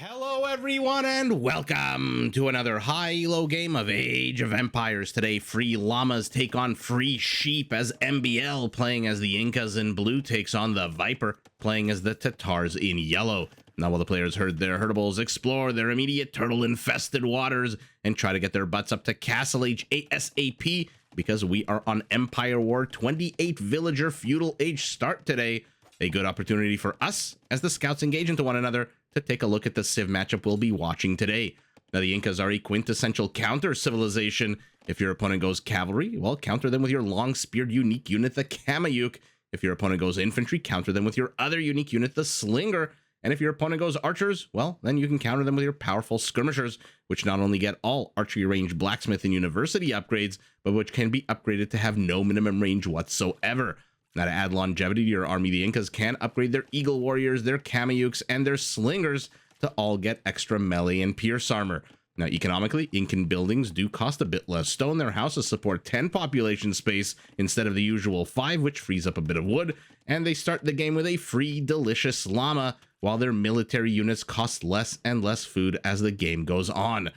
Hello everyone and welcome to another high-elo game of Age of Empires. Today, free llamas take on free sheep as MbL playing as the Incas in blue takes on the Viper playing as the Tatars in yellow. Now while the players herd their herdables, explore their immediate turtle-infested waters and try to get their butts up to Castle Age ASAP because we are on Empire War 28 Villager Feudal Age start today. A good opportunity for us as the scouts engage into one another to take a look at the civ matchup we'll be watching today. Now, the Incas are a quintessential counter civilization. If your opponent goes cavalry, well, counter them with your long-speared unique unit, the Kamayuk. If your opponent goes infantry, counter them with your other unique unit, the Slinger. And if your opponent goes archers, well, then you can counter them with your powerful skirmishers, which not only get all archery range blacksmith and university upgrades, but which can be upgraded to have no minimum range whatsoever. Now, to add longevity to your army, the Incas can upgrade their Eagle Warriors, their Kamayuks, and their Slingers to all get extra melee and pierce armor. Now, economically, Incan buildings do cost a bit less stone. Their houses support 10 population space instead of the usual 5, which frees up a bit of wood. And they start the game with a free, delicious llama, while their military units cost less and less food as the game goes on.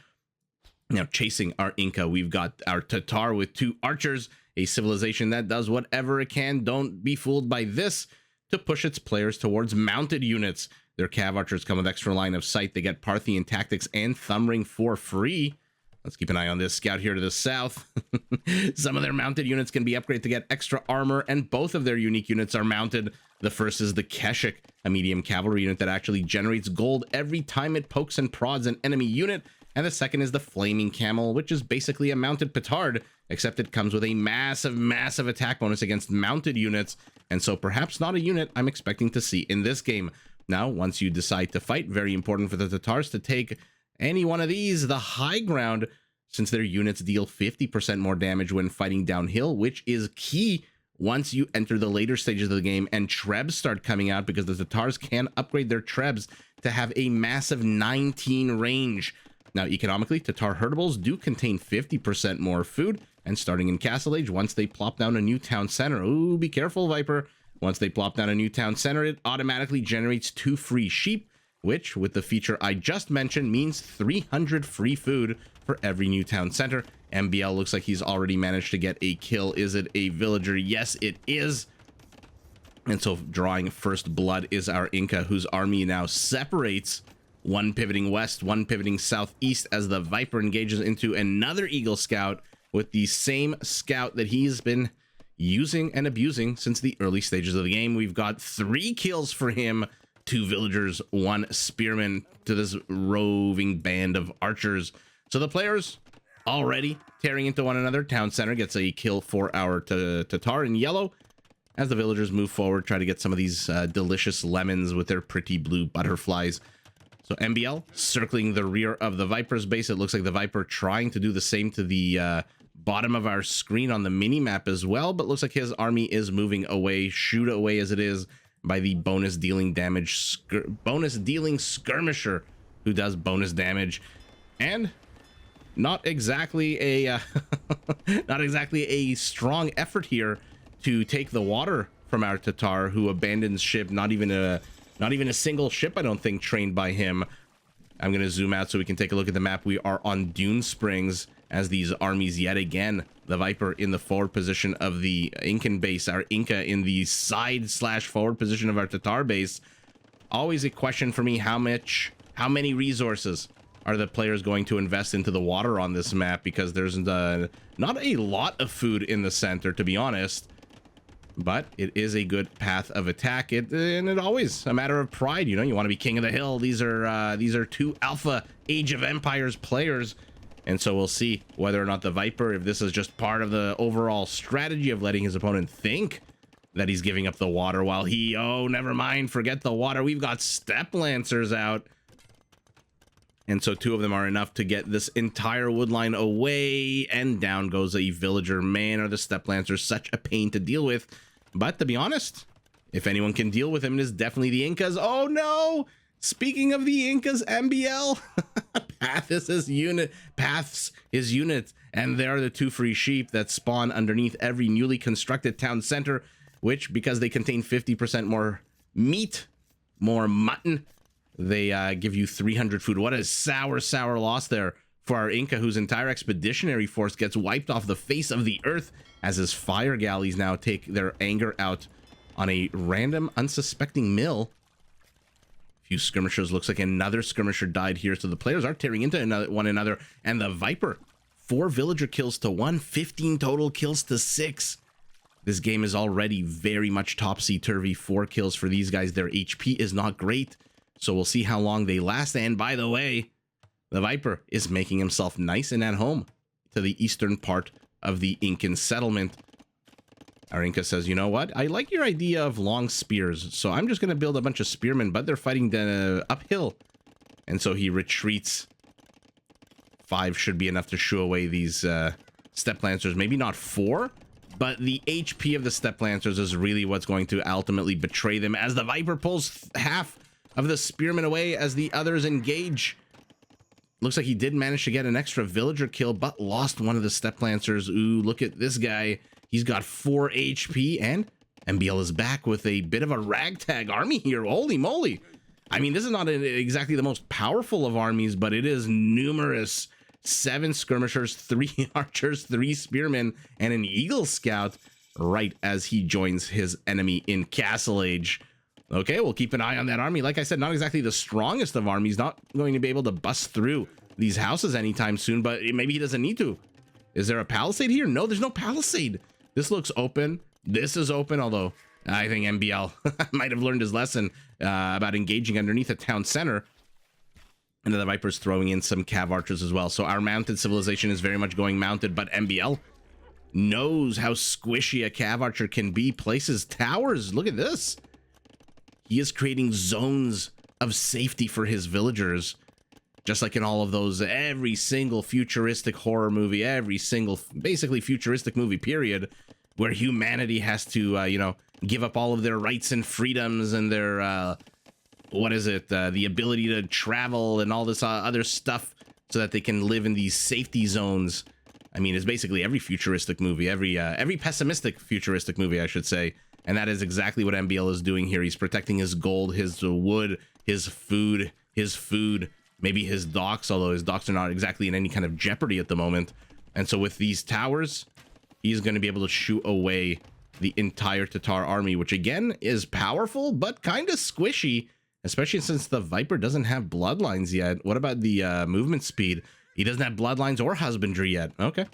Now, chasing our Inca, we've got our Tatar with 2 archers, a civilization that does whatever it can, don't be fooled by this, to push its players towards mounted units. Their cav archers come with extra line of sight. They get Parthian tactics and thumb ring for free. Let's keep an eye on this scout here to the south. Some of their mounted units can be upgraded to get extra armor, and both of their unique units are mounted. The first is the Keshik, a medium cavalry unit that actually generates gold every time it pokes and prods an enemy unit. And the second is the Flaming Camel, which is basically a mounted petard, except it comes with a massive attack bonus against mounted units, and so perhaps not a unit I'm expecting to see in this game. Now, once you decide to fight, very important for the Tatars to take any one of these, the high ground, since their units deal 50% more damage when fighting downhill, which is key once you enter the later stages of the game and trebs start coming out, because the Tatars can upgrade their trebs to have a massive 19 range. Now, economically, Tatar herdables do contain 50% more food, and starting in Castle Age, once they plop down a new town center, ooh, be careful, Viper. Once they plop down a new town center, it automatically generates 2 free sheep, which, with the feature I just mentioned, means 300 free food for every new town center. MbL looks like he's already managed to get a kill. Is it a villager? Yes, it is. And so drawing first blood is our Inca, whose army now separates, one pivoting west, one pivoting southeast, as the Viper engages into another Eagle Scout with the same scout that he's been using and abusing since the early stages of the game. We've got 3 kills for him, 2 villagers, 1 spearman to this roving band of archers. So the players already tearing into one another. Town center gets a kill for our Tatar in yellow, as the villagers move forward, try to get some of these delicious lemons with their pretty blue butterflies. So MbL circling the rear of the Viper's base. It looks like the Viper trying to do the same to the bottom of our screen on the mini-map as well, but looks like his army is moving away, shoot away as it is, by the bonus dealing skirmisher, who does bonus damage. And not exactly a not exactly a strong effort here to take the water from our Tatar, who abandons ship. Not even a single ship, I don't think, trained by him. I'm going to zoom out so we can take a look at the map. We are on Dunesprings as these armies yet again. The Viper in the forward position of the Incan base, our Inca in the side/forward position of our Tatar base. Always a question for me, how many resources are the players going to invest into the water on this map? Because there's not a lot of food in the center, to be honest. But it is a good path of attack. And it always a matter of pride. You know, you want to be king of the hill. These are 2 alpha Age of Empires players. And so we'll see whether or not the Viper, if this is just part of the overall strategy of letting his opponent think that he's giving up the water while he, oh, never mind, forget the water. We've got Step Lancers out. And so 2 of them are enough to get this entire woodline away, and down goes a villager. Man, are the Step Lancers such a pain to deal with. But to be honest, if anyone can deal with him, it is definitely the Incas. Oh no! Speaking of the Incas, MbL, Paths his unit, and there are the 2 free sheep that spawn underneath every newly constructed town center, which, because they contain 50% more meat, more mutton, they give you 300 food. What a sour loss there for our Inca, whose entire expeditionary force gets wiped off the face of the earth as his fire galleys now take their anger out on a random unsuspecting mill. Few skirmishers. Looks like another skirmisher died here, so the players are tearing into one another. And the Viper, 4 villager kills to 1, 15 total kills to 6. This game is already very much topsy-turvy. 4 kills for these guys. Their HP is not great, so we'll see how long they last. And by the way, the Viper is making himself nice and at home to the eastern part of the Incan settlement. Our Inca says, you know what? I like your idea of long spears, so I'm just going to build a bunch of spearmen, but they're fighting uphill. And so he retreats. 5 should be enough to shoo away these step lancers. Maybe not 4, but the HP of the step lancers is really what's going to ultimately betray them, as the Viper pulls half of the spearmen away as the others engage. Looks like he did manage to get an extra villager kill, but lost one of the step lancers. Ooh, look at this guy. He's got 4 HP, and MbL is back with a bit of a ragtag army here. Holy moly. I mean, this is not exactly the most powerful of armies, but it is numerous. 7 skirmishers, 3 archers, 3 spearmen, and an eagle scout right as he joins his enemy in Castle Age. Okay, we'll keep an eye on that army. Like I said, not exactly the strongest of armies, not going to be able to bust through these houses anytime soon, but maybe he doesn't need to. Is there a palisade here? No, there's no palisade. This looks open. This is open, although I think MbL might have learned his lesson about engaging underneath a town center. And then the Viper's throwing in some cav archers as well. So our mounted civilization is very much going mounted, but MbL knows how squishy a cav archer can be. Places towers. Look at this. He is creating zones of safety for his villagers. Just like in all of those, every single futuristic horror movie, every single basically futuristic movie period, where humanity has to, you know, give up all of their rights and freedoms and their, the ability to travel and all this other stuff so that they can live in these safety zones. I mean, it's basically every futuristic movie, every pessimistic futuristic movie, I should say. And that is exactly what MbL is doing here. He's protecting his gold, his wood, his food, maybe his docks, although his docks are not exactly in any kind of jeopardy at the moment. And so with these towers, he's going to be able to shoot away the entire Tatar army, which again is powerful, but kind of squishy, especially since the Viper doesn't have bloodlines yet. What about the movement speed? He doesn't have bloodlines or husbandry yet. Okay.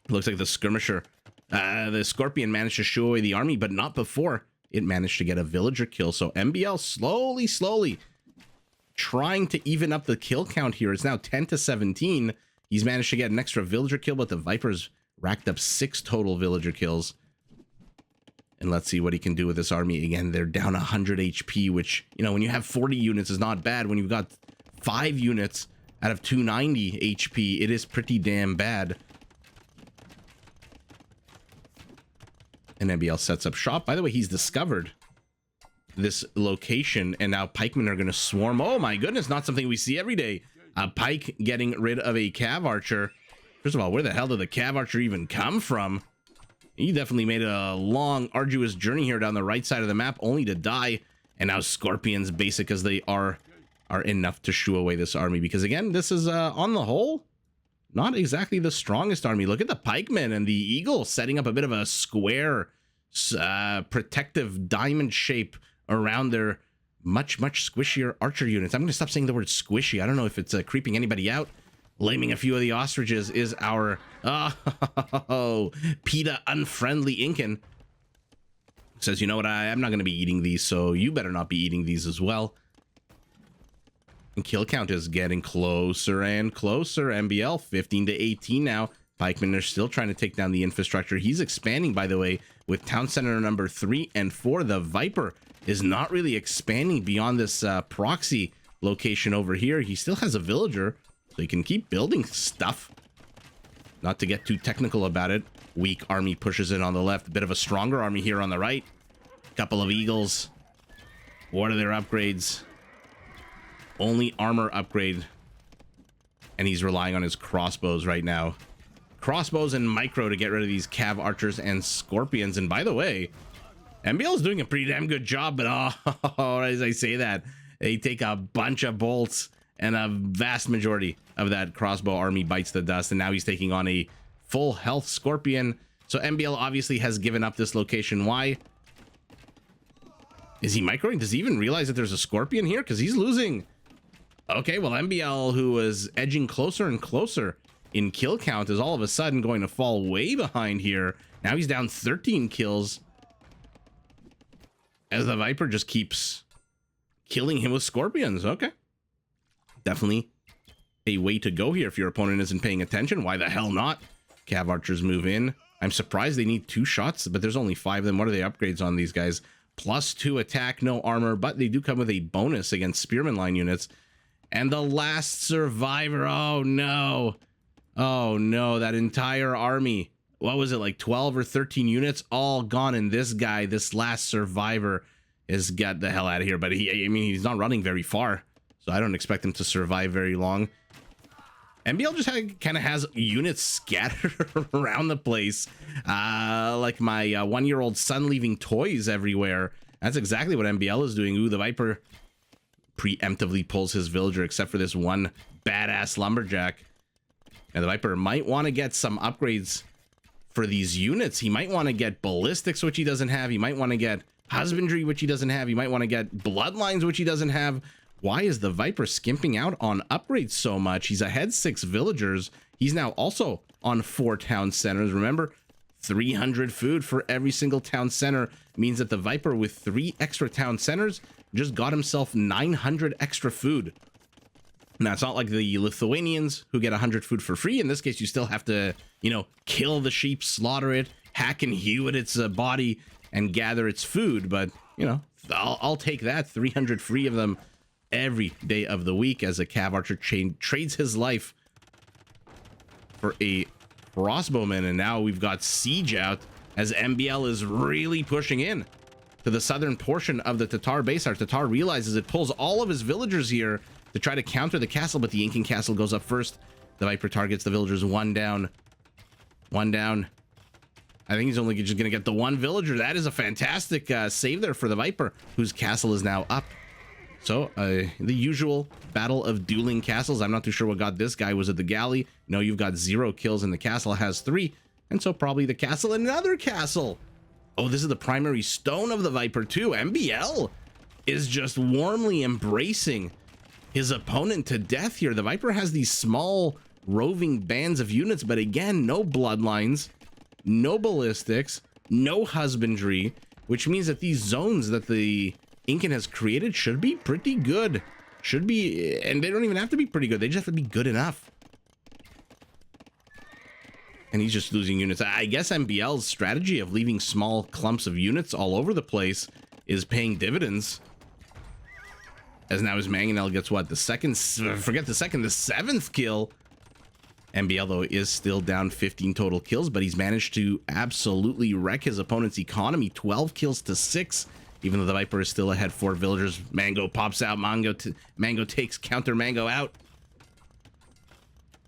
Looks like the skirmisher, the Scorpion managed to shoo away the army, but not before it managed to get a villager kill. So MbL slowly trying to even up the kill count here. It's now 10 to 17. He's managed to get an extra villager kill, but the Viper's racked up 6 total villager kills. And let's see what he can do with this army. Again, they're down 100 HP, which, you know, when you have 40 units is not bad. When you've got 5 units out of 290 HP, it is pretty damn bad. And MbL sets up shop. By the way, he's discovered this location, and now pikemen are going to swarm. Oh my goodness, not something we see every day. A pike getting rid of a cav archer. First of all, where the hell did the cav archer even come from? He definitely made a long, arduous journey here down the right side of the map, only to die. And now Scorpions, basic as they are enough to shoo away this army. Because again, this is, on the whole, not exactly the strongest army. Look at the pikemen and the eagle setting up a bit of a square, protective diamond shape around their much squishier archer units. I'm going to stop saying the word squishy. I don't know if it's creeping anybody out. Laming a few of the ostriches is our PETA unfriendly Incan. Says, you know what, I'm not going to be eating these, so you better not be eating these as well. And kill count is getting closer and closer. MbL 15 to 18 now. Pikemen are still trying to take down the infrastructure. He's expanding, by the way, with town center number 3 and 4. The Viper is not really expanding beyond this proxy location over here. He still has a villager, so he can keep building stuff. Not to get too technical about it. Weak army pushes in on the left. A bit of a stronger army here on the right. Couple of eagles. What are their upgrades? Only armor upgrade. And he's relying on his crossbows right now. Crossbows and micro to get rid of these cav archers and scorpions. And by the way, MbL is doing a pretty damn good job, but as I say that, They take a bunch of bolts, and a vast majority of that crossbow army bites the dust, and now he's taking on a full health Scorpion. So MbL obviously has given up this location. Why? Is he microing? Does he even realize that there's a Scorpion here? Because he's losing. Okay, well, MbL, who was edging closer and closer in kill count, is all of a sudden going to fall way behind here. Now he's down 13 kills as the Viper just keeps killing him with Scorpions. Okay. Definitely a way to go here if your opponent isn't paying attention. Why the hell not? Cav archers move in. I'm surprised they need 2 shots, but there's only 5 of them. What are the upgrades on these guys? +2 attack, no armor, but they do come with a bonus against spearman line units. And the last survivor. Oh no. Oh no, that entire army. What was it, like 12 or 13 units? All gone, and this guy, this last survivor, is got the hell out of here. But I mean, he's not running very far, so I don't expect him to survive very long. MbL just kind of has units scattered around the place, like my 1-year-old son leaving toys everywhere. That's exactly what MbL is doing. Ooh, the Viper preemptively pulls his villager, except for this one badass lumberjack. And the Viper might want to get some upgrades for these units. He might want to get ballistics, which he doesn't have. He might want to get husbandry, which he doesn't have. He might want to get bloodlines, which he doesn't have. Why is the Viper skimping out on upgrades so much? He's ahead 6 villagers. He's now also on 4 town centers. Remember, 300 food for every single town center means that the Viper with 3 extra town centers just got himself 900 extra food. Now, it's not like the Lithuanians who get 100 food for free. In this case, you still have to, you know, kill the sheep, slaughter it, hack and hew at its body, and gather its food. But, you know, I'll take that. 300 free of them every day of the week as a cav archer trades his life for a crossbowman. And now we've got siege out as MbL is really pushing in to the southern portion of the Tatar base. Our Tatar realizes it pulls all of his villagers here to try to counter the castle, but the Incan castle goes up first. The Viper targets the villagers. 1 down. 1 down. I think he's only just going to get the 1 villager. That is a fantastic save there for the Viper, whose castle is now up. So, the usual battle of dueling castles. I'm not too sure what got this guy. Was it the galley? No, you've got 0 kills, and the castle has 3. And so probably the castle, another castle. Oh, this is the primary stone of the Viper too. MbL is just warmly embracing his opponent to death here. The Viper has these small roving bands of units, but again, no bloodlines, no ballistics, no husbandry, which means that these zones that the Incan has created should be pretty good. Should be, and they don't even have to be pretty good. They just have to be good enough. And he's just losing units. I guess MbL's strategy of leaving small clumps of units all over the place is paying dividends. As now his Mangonel gets what? The 7th kill. MbL, though, is still down 15 total kills, but he's managed to absolutely wreck his opponent's economy. 12 kills to 6. Even though the Viper is still ahead 4 villagers. Mango pops out. Mango takes counter Mango out.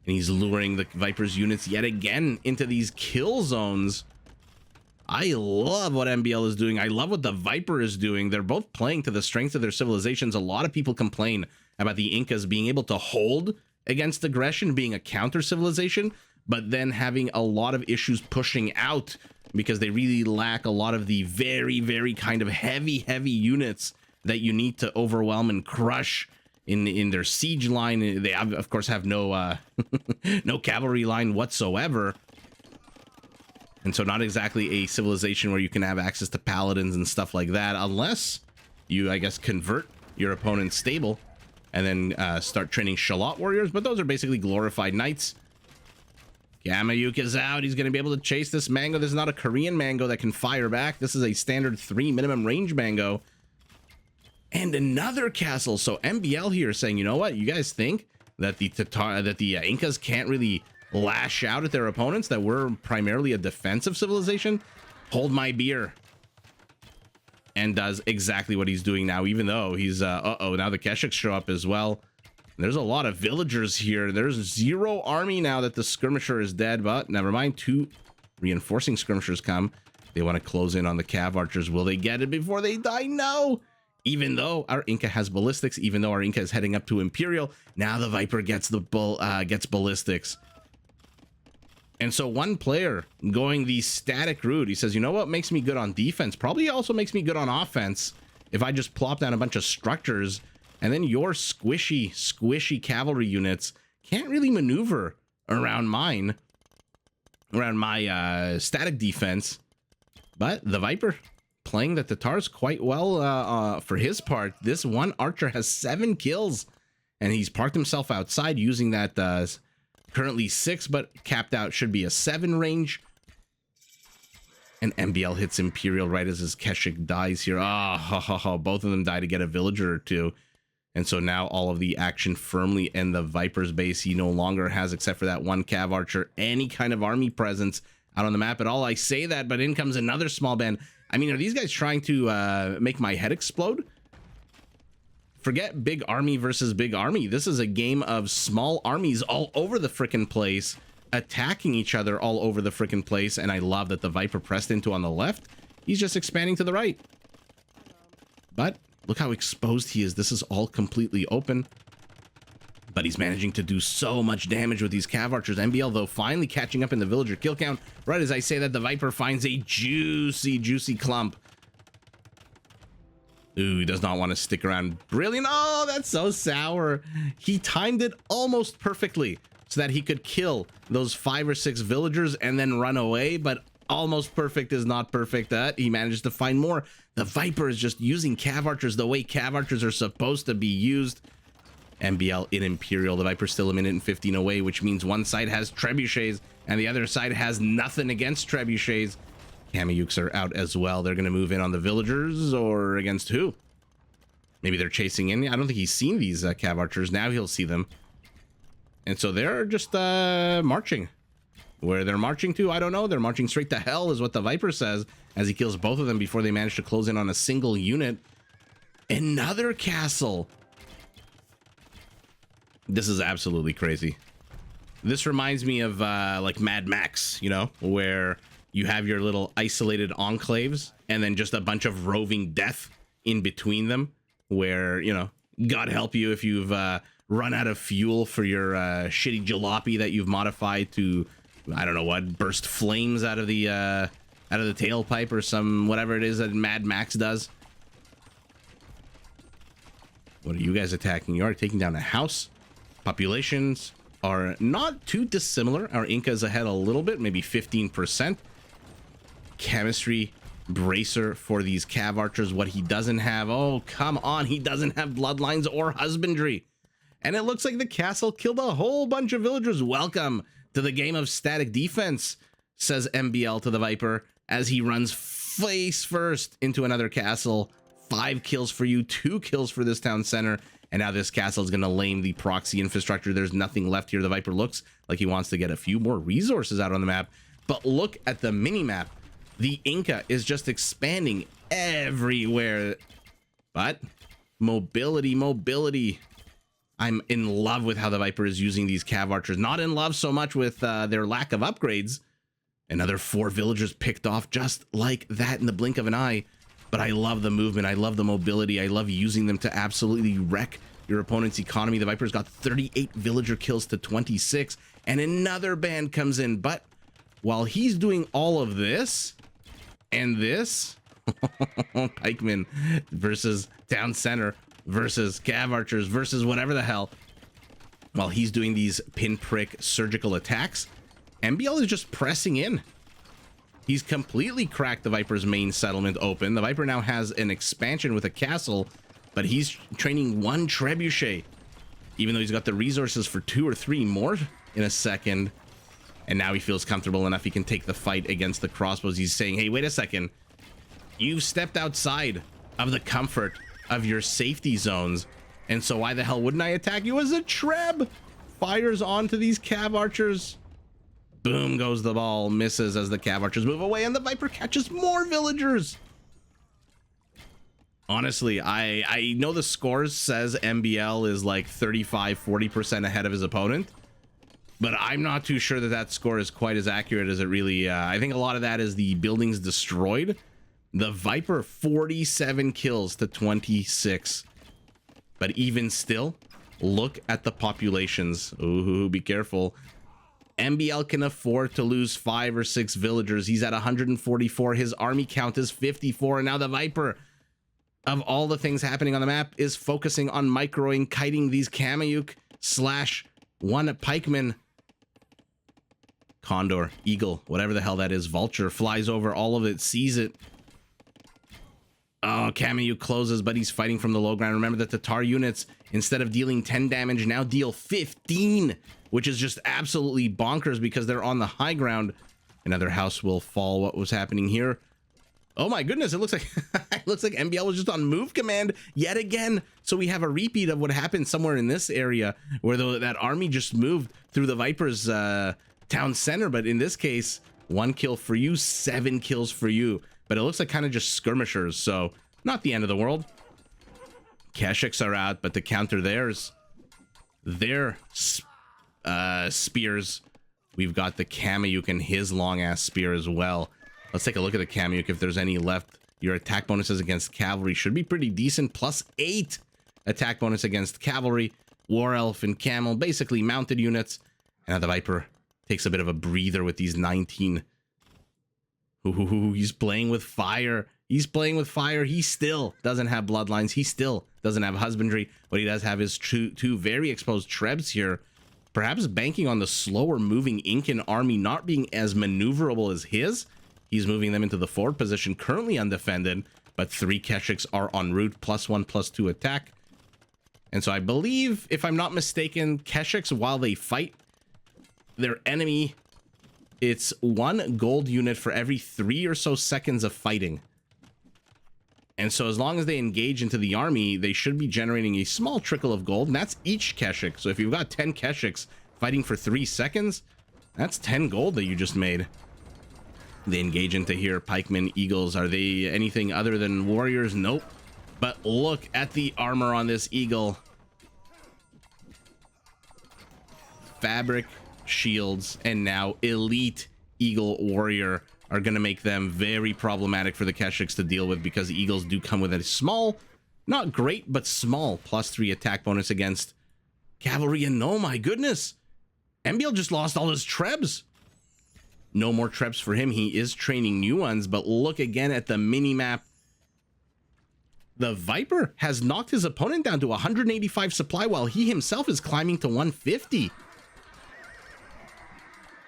And he's luring the Viper's units yet again into these kill zones. I love what MbL is doing. I love what the Viper is doing. They're both playing to the strength of their civilizations. A lot of people complain about the Incas being able to hold against aggression, being a counter civilization, but then having a lot of issues pushing out because they really lack a lot of the very, very kind of heavy units that you need to overwhelm and crush in their siege line. They of course have no no cavalry line whatsoever. And so not exactly a civilization where you can have access to paladins and stuff like that, unless you, I guess, convert your opponent's stable and then start training Shalot warriors. But those are basically glorified knights. Gamayuk is out. He's going to be able to chase this Mango. This is not a Korean Mango that can fire back. This is a standard 3 minimum range Mango. And another castle. So MbL here saying, you know what? You guys think that the Incas can't really lash out at their opponents, that we're primarily a defensive civilization? Hold my beer. And does exactly what he's doing now, even though he's now the Keshiks show up as well. There's a lot of villagers here. There's 0 army now that the skirmisher is dead, but never mind. 2 reinforcing skirmishers come. They want to close in on the cav archers. Will they get it before they die? No. Even though our Inca has ballistics, even though our Inca is heading up to Imperial, now the Viper gets gets ballistics. And so one player going the static route, he says, you know what makes me good on defense? Probably also makes me good on offense if I just plop down a bunch of structures, and then your squishy cavalry units can't really maneuver around mine, around my static defense. But the Viper playing the Tatars quite well for his part. This one archer has 7 kills, and he's parked himself outside using that currently 6, but capped out should be a 7 range. And MbL hits Imperial right as his Keshik dies here. Both of them die to get a villager or 2. And so now all of the action firmly in the Viper's base. He no longer has, except for that one Cav Archer, any kind of army presence out on the map at all. I say that, but in comes another small band. I mean, are these guys trying to make my head explode? Forget big army versus big army. This is a game of small armies all over the frickin' place, attacking each other all over the frickin' place. And I love that the Viper pressed into on the left. He's just expanding to the right. But look how exposed he is. This is all completely open. But he's managing to do so much damage with these Cav Archers. MbL, though, finally catching up in the villager kill count. Right as I say that, the Viper finds a juicy clump. Ooh, he does not want to stick around. Brilliant. Oh, that's so sour. He timed it almost perfectly so that he could kill those 5 or 6 villagers and then run away. But almost perfect is not perfect. He manages to find more. The Viper is just using Cav Archers the way Cav Archers are supposed to be used. MbL in Imperial. The Viper's still a minute and 15 away, which means one side has trebuchets and the other side has nothing against trebuchets. Kamiyuks are out as well. They're going to move in on the villagers, or against who? Maybe they're chasing in. I don't think he's seen these Cav Archers. Now he'll see them. And so they're just marching. Where they're marching to, I don't know. They're marching straight to hell is what the Viper says, as he kills both of them before they manage to close in on a single unit. Another castle. This is absolutely crazy. This reminds me of like Mad Max, you know, where you have your little isolated enclaves and then just a bunch of roving death in between them, where, you know, God help you if you've run out of fuel for your shitty jalopy that you've modified to, I don't know what, burst flames out of the tailpipe or some whatever it is that Mad Max does. What are you guys attacking? You are taking down a house. Populations are not too dissimilar. Our Inca's ahead a little bit, maybe 15%. Chemistry bracer for these Cav Archers. What he doesn't have, oh come on, he doesn't have bloodlines or husbandry. And it looks like the castle killed a whole bunch of villagers. Welcome to the game of static defense, says MbL to the Viper as he runs face first into another castle. 5 kills for you, 2 kills for this town center. And now this castle is going to lame the proxy infrastructure. There's nothing left here. The Viper looks like he wants to get a few more resources out on the map. But look at the mini-map. The Inca is just expanding everywhere. But mobility. I'm in love with how the Viper is using these Cav Archers. Not in love so much with their lack of upgrades. Another 4 villagers picked off just like that in the blink of an eye. But I love the movement. I love the mobility. I love using them to absolutely wreck your opponent's economy. The Viper's got 38 villager kills to 26. And another band comes in. But while he's doing all of this and this, Pikemen versus Town Center versus Cav Archers versus whatever the hell, while he's doing these pinprick surgical attacks, MbL is just pressing in. He's completely cracked the Viper's main settlement open. The Viper now has an expansion with a castle, but he's training 1 trebuchet, even though he's got the resources for 2 or 3 more in a second. And now he feels comfortable enough he can take the fight against the crossbows. He's saying, hey, wait a second. You've stepped outside of the comfort of your safety zones, and so why the hell wouldn't I attack you as a treb? Fires onto these Cav Archers. Boom goes the ball, misses as the Cav Archers move away, and the Viper catches more villagers. Honestly, I know the scores says MbL is like 35-40% ahead of his opponent, but I'm not too sure that that score is quite as accurate as it really. I think a lot of that is the buildings destroyed, The Viper 47 kills to 26. But even still, look at the populations. Ooh, be careful. MbL can afford to lose 5 or 6 villagers. He's at 144. His army count is 54. And now the Viper, of all the things happening on the map, is focusing on microing, kiting these Kamayuk / one pikeman. Condor, eagle, whatever the hell that is, vulture, flies over all of it, sees it. Oh, Kamayuk closes, but he's fighting from the low ground. Remember that the Tatar units, instead of dealing 10 damage, now deal 15, which is just absolutely bonkers because they're on the high ground. Another house will fall. What was happening here? Oh my goodness, it looks like it looks like MbL was just on move command yet again. So we have a repeat of what happened somewhere in this area where that army just moved through the Viper's town center. But in this case, 1 kill for you, 7 kills for you. But it looks like kind of just skirmishers, so not the end of the world. Keshiks are out, but to counter theirs, their spears, we've got the Kamayuk and his long-ass spear as well. Let's take a look at the Kamayuk if there's any left. Your attack bonuses against cavalry should be pretty decent. +8 attack bonus against cavalry, war elf, and camel, basically mounted units. And now the Viper takes a bit of a breather with these 19. Ooh, he's playing with fire. He's playing with fire. He still doesn't have bloodlines. He still doesn't have husbandry. What he does have is two very exposed trebs here. Perhaps banking on the slower moving Incan army not being as maneuverable as his. He's moving them into the forward position, currently undefended, but 3 Keshiks are en route, +1/+2 attack. And so I believe, if I'm not mistaken, Keshiks, while they fight their enemy, it's 1 gold unit for every 3 or so seconds of fighting. And so as long as they engage into the army, they should be generating a small trickle of gold, and that's each Keshik. So if you've got 10 Keshiks fighting for 3 seconds, that's 10 gold that you just made. They engage into here. Pikemen, eagles, are they anything other than warriors? Nope. But look at the armor on this eagle. Fabric shields, and now elite eagle warrior are going to make them very problematic for the Keshiks to deal with, because the eagles do come with a small, not great, but small +3 attack bonus against cavalry. And oh my goodness, MbL just lost all his trebs. No more trebs for him. He is training new ones, but look again at the mini map. The Viper has knocked his opponent down to 185 supply while he himself is climbing to 150.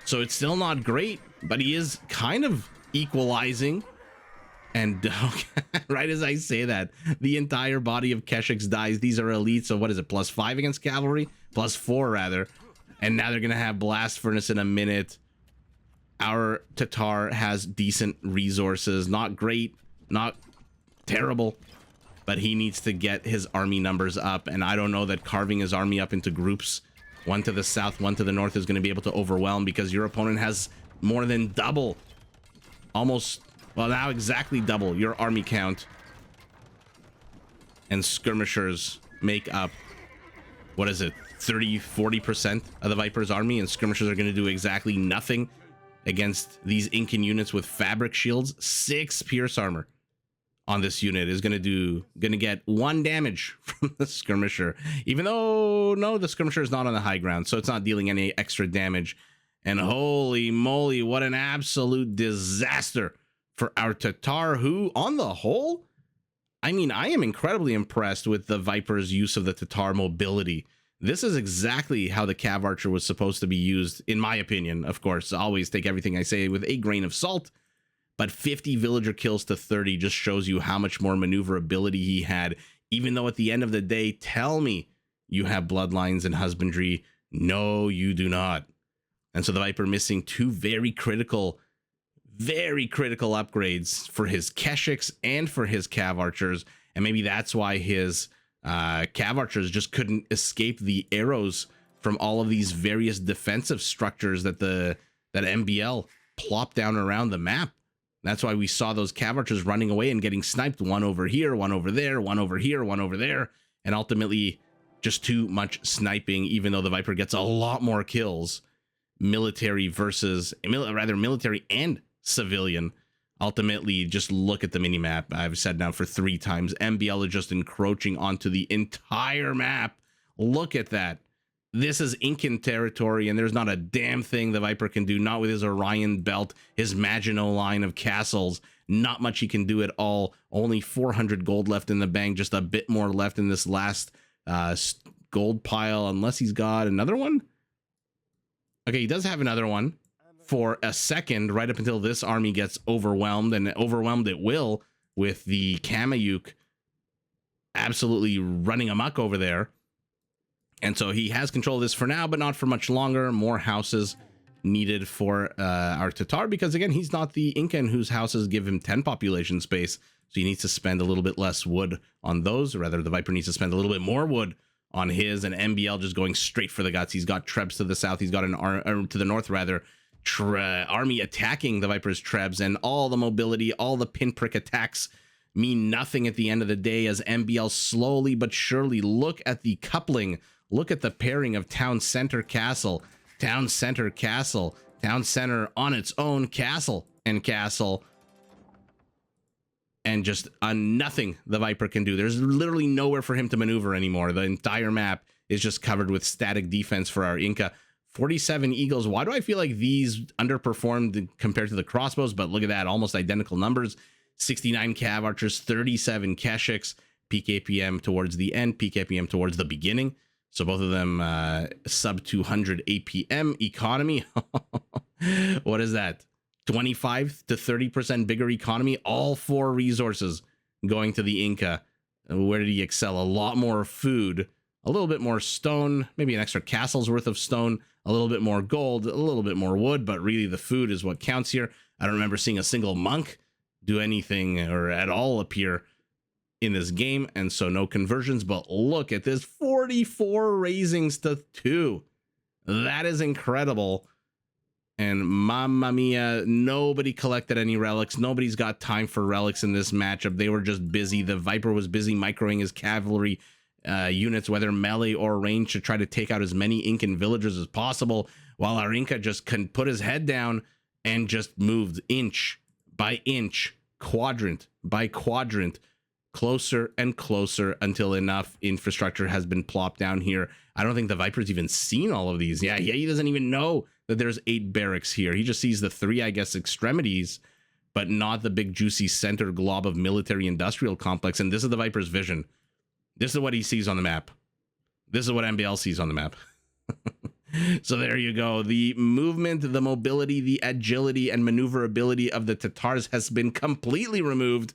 So it's still not great, but he is kind of equalizing. And right as I say that, the entire body of Keshiks dies. These are elites, so what is it, +5 against cavalry? +4 rather. And now they're going to have blast furnace in a minute. Our Tatar has decent resources. Not great, not terrible, but he needs to get his army numbers up. And I don't know that carving his army up into groups, 1 to the south, 1 to the north, is going to be able to overwhelm, because your opponent has more than double, almost, well, now exactly double your army count. And skirmishers make up, what is it, 30-40% of the Viper's army, and skirmishers are going to do exactly nothing against these Incan units with fabric shields. 6 pierce armor on this unit is going to get 1 damage from the skirmisher, even though no, the skirmisher is not on the high ground, so it's not dealing any extra damage. And holy moly, what an absolute disaster for our Tatar, who on the whole, I mean, I am incredibly impressed with the Viper's use of the Tatar mobility. This is exactly how the Cav Archer was supposed to be used, in my opinion. Of course, always take everything I say with a grain of salt. But 50 villager kills to 30 just shows you how much more maneuverability he had. Even though at the end of the day, tell me you have bloodlines and husbandry. No, you do not. And so the Viper missing 2 very critical upgrades for his Keshiks and for his Cav Archers. And maybe that's why his Cav Archers just couldn't escape the arrows from all of these various defensive structures that MbL plopped down around the map. That's why we saw those Cav Archers running away and getting sniped, 1 over here, 1 over there, 1 over here, 1 over there, and ultimately just too much sniping, even though the Viper gets a lot more kills, military and civilian, Ultimately, just look at the minimap. I've said now for 3 times, MbL is just encroaching onto the entire map. Look at that. This is Incan territory, and there's not a damn thing the Viper can do, not with his Orion belt, his Maginot line of castles. Not much he can do at all. Only 400 gold left in the bank, just a bit more left in this last gold pile, unless he's got another one. Okay, he does have another one for a second, right up until this army gets overwhelmed, and overwhelmed it will, with the Kamayuk absolutely running amok over there. And so he has control of this for now, but not for much longer. More houses needed for our Tatar, because again, he's not the Incan whose houses give him 10 population space. So he needs to spend a little bit less wood on those. Or rather, the Viper needs to spend a little bit more wood on his, and MbL just going straight for the guts. He's got Trebs to the south. He's got an to the north, rather, army attacking the Viper's Trebs, and all the mobility, all the pinprick attacks mean nothing at the end of the day as MbL slowly but surely, look at the coupling. Look at the pairing of Town Center Castle, Town Center Castle, Town Center on its own, castle and castle, and just nothing the Viper can do. There's literally nowhere for him to maneuver anymore. The entire map is just covered with static defense for our Inca. 47 Eagles. Why do I feel like these underperformed compared to the crossbows? But look at that, almost identical numbers. 69 Cav Archers, 37 Keshiks, peak APM towards the end, peak APM towards the beginning. So both of them sub 200 APM economy. What is that? 25 to 30% bigger economy. All 4 resources going to the Inca. Where did he excel? A lot more food, a little bit more stone, maybe an extra castle's worth of stone, a little bit more gold, a little bit more wood, but really the food is what counts here. I don't remember seeing a single monk do anything or at all appear in this game, and so no conversions. But look at this, 44 raisings to 2. That is incredible. And mamma mia, nobody collected any relics. Nobody's got time for relics in this matchup. They were just busy. The Viper was busy microing his cavalry units, whether melee or range, to try to take out as many Incan villagers as possible, while our Inca just couldn't put his head down and just moved inch by inch, quadrant by quadrant, closer and closer until enough infrastructure has been plopped down here. I don't think the Viper's even seen all of these. Yeah, he doesn't even know that there's 8 barracks here. He just sees the 3, I guess, extremities, but not the big juicy center glob of military industrial complex. And this is the Viper's vision. This is what he sees on the map. This is what MbL sees on the map. So there you go. The movement, the mobility, the agility, and maneuverability of the Tatars has been completely removed.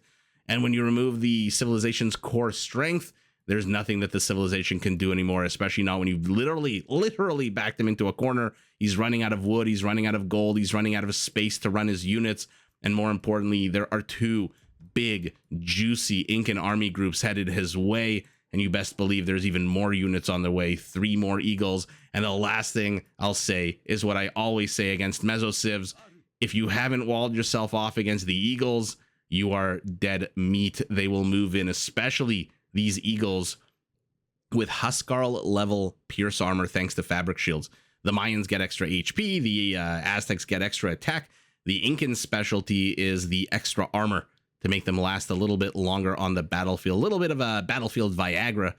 And when you remove the civilization's core strength, there's nothing that the civilization can do anymore, especially not when you literally backed him into a corner. He's running out of wood, he's running out of gold, he's running out of space to run his units. And more importantly, there are 2 big, juicy Incan army groups headed his way. And you best believe there's even more units on the way, 3 more Eagles. And the last thing I'll say is what I always say against Mesocivs. If you haven't walled yourself off against the Eagles, you are dead meat. They will move in, especially these Eagles with Huskarl level pierce armor thanks to fabric shields. The Mayans get extra HP, the Aztecs get extra attack. The Incan specialty is the extra armor to make them last a little bit longer on the battlefield. A little bit of a battlefield Viagra,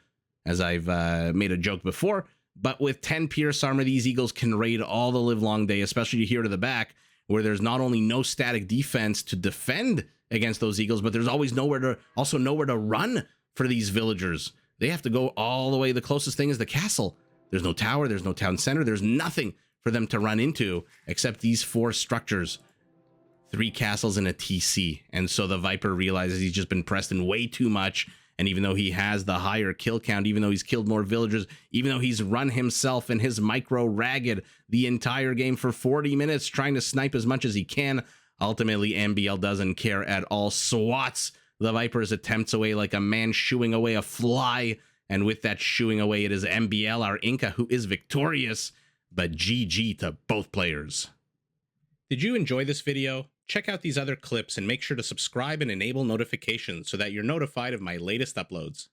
as I've made a joke before. But with 10 pierce armor, these Eagles can raid all the live long day, especially here to the back, where there's not only no static defense to defend against those Eagles, but there's always nowhere to run for these villagers. They have to go all the way. The closest thing is the castle. There's no tower, there's no town center, there's nothing for them to run into except these 4 structures, 3 castles and a TC. And so the Viper realizes he's just been pressed in way too much. And even though he has the higher kill count, even though he's killed more villagers, even though he's run himself and his micro ragged the entire game for 40 minutes trying to snipe as much as he can, ultimately MbL doesn't care at all, swats the Viper's attempts away like a man shooing away a fly. And with that shooing away, it is MbL, our Inca, who is victorious. But GG to both players. Did you enjoy this video? Check out these other clips and make sure to subscribe and enable notifications so that you're notified of my latest uploads.